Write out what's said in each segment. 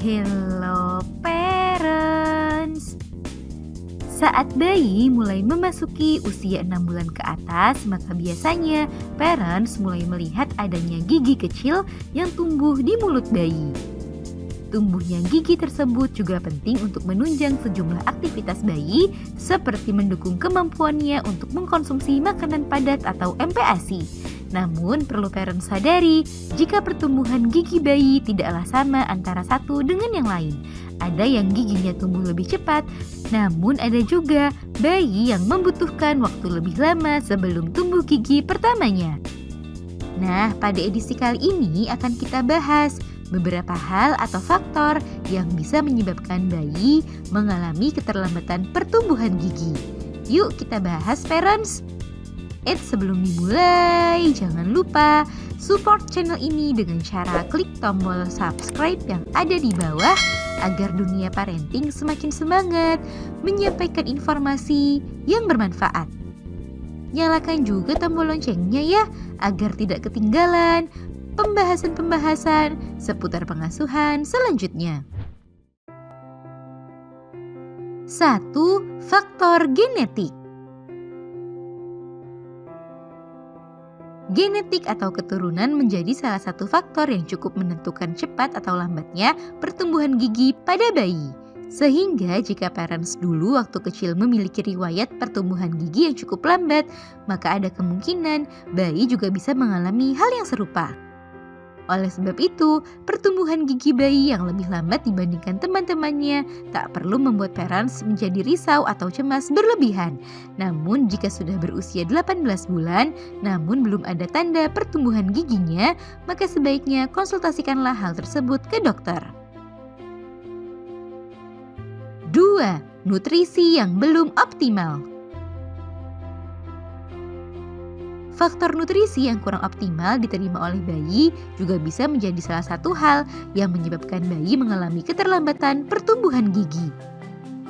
Hello parents. Saat bayi mulai memasuki usia 6 bulan ke atas, maka biasanya parents mulai melihat adanya gigi kecil yang tumbuh di mulut bayi. Tumbuhnya gigi tersebut juga penting untuk menunjang sejumlah aktivitas bayi seperti mendukung kemampuannya untuk mengkonsumsi makanan padat atau MPASI. Namun perlu parents sadari jika pertumbuhan gigi bayi tidaklah sama antara satu dengan yang lain. Ada yang giginya tumbuh lebih cepat, namun ada juga bayi yang membutuhkan waktu lebih lama sebelum tumbuh gigi pertamanya. Nah, pada edisi kali ini akan kita bahas beberapa hal atau faktor yang bisa menyebabkan bayi mengalami keterlambatan pertumbuhan gigi. Yuk kita bahas parents. Sebelum dimulai, jangan lupa support channel ini dengan cara klik tombol subscribe yang ada di bawah agar dunia parenting semakin semangat menyampaikan informasi yang bermanfaat. Nyalakan juga tombol loncengnya ya, agar tidak ketinggalan pembahasan-pembahasan seputar pengasuhan selanjutnya. 1. Faktor genetik. Genetik atau keturunan menjadi salah satu faktor yang cukup menentukan cepat atau lambatnya pertumbuhan gigi pada bayi. Sehingga jika parents dulu waktu kecil memiliki riwayat pertumbuhan gigi yang cukup lambat, maka ada kemungkinan bayi juga bisa mengalami hal yang serupa. Oleh sebab itu, pertumbuhan gigi bayi yang lebih lambat dibandingkan teman-temannya tak perlu membuat parents menjadi risau atau cemas berlebihan. Namun jika sudah berusia 18 bulan, namun belum ada tanda pertumbuhan giginya, maka sebaiknya konsultasikanlah hal tersebut ke dokter. 2. Nutrisi yang belum optimal. Faktor nutrisi yang kurang optimal diterima oleh bayi juga bisa menjadi salah satu hal yang menyebabkan bayi mengalami keterlambatan pertumbuhan gigi.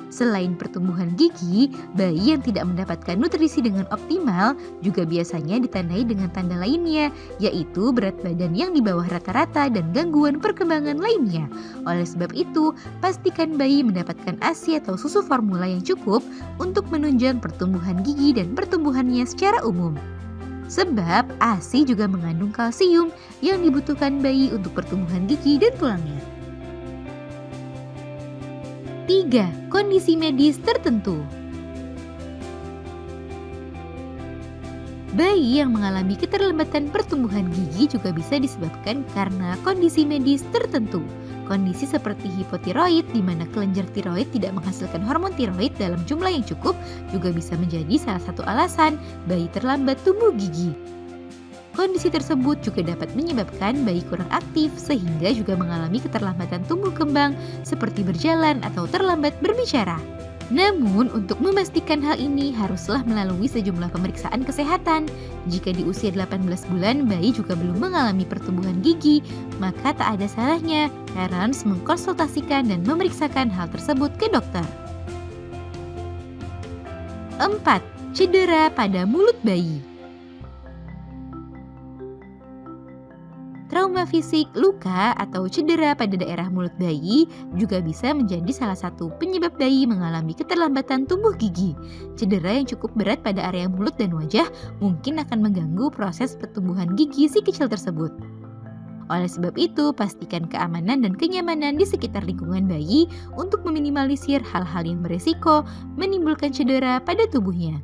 Selain pertumbuhan gigi, bayi yang tidak mendapatkan nutrisi dengan optimal juga biasanya ditandai dengan tanda lainnya, yaitu berat badan yang di bawah rata-rata dan gangguan perkembangan lainnya. Oleh sebab itu, pastikan bayi mendapatkan ASI atau susu formula yang cukup untuk menunjang pertumbuhan gigi dan pertumbuhannya secara umum. Sebab ASI juga mengandung kalsium yang dibutuhkan bayi untuk pertumbuhan gigi dan tulangnya. 3. Kondisi medis tertentu. Bayi yang mengalami keterlambatan pertumbuhan gigi juga bisa disebabkan karena kondisi medis tertentu. Kondisi seperti hipotiroid di mana kelenjar tiroid tidak menghasilkan hormon tiroid dalam jumlah yang cukup juga bisa menjadi salah satu alasan bayi terlambat tumbuh gigi. Kondisi tersebut juga dapat menyebabkan bayi kurang aktif sehingga juga mengalami keterlambatan tumbuh kembang seperti berjalan atau terlambat berbicara. Namun untuk memastikan hal ini haruslah melalui sejumlah pemeriksaan kesehatan. Jika di usia 18 bulan bayi juga belum mengalami pertumbuhan gigi, maka tak ada salahnya parents mengkonsultasikan dan memeriksakan hal tersebut ke dokter. 4. Cedera pada mulut bayi. Trauma fisik, luka, atau cedera pada daerah mulut bayi juga bisa menjadi salah satu penyebab bayi mengalami keterlambatan tumbuh gigi. Cedera yang cukup berat pada area mulut dan wajah mungkin akan mengganggu proses pertumbuhan gigi si kecil tersebut. Oleh sebab itu, pastikan keamanan dan kenyamanan di sekitar lingkungan bayi untuk meminimalisir hal-hal yang beresiko menimbulkan cedera pada tubuhnya.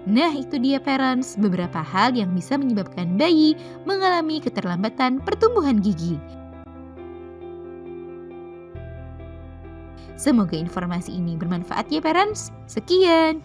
Nah, itu dia parents, beberapa hal yang bisa menyebabkan bayi mengalami keterlambatan pertumbuhan gigi. Semoga informasi ini bermanfaat ya parents. Sekian.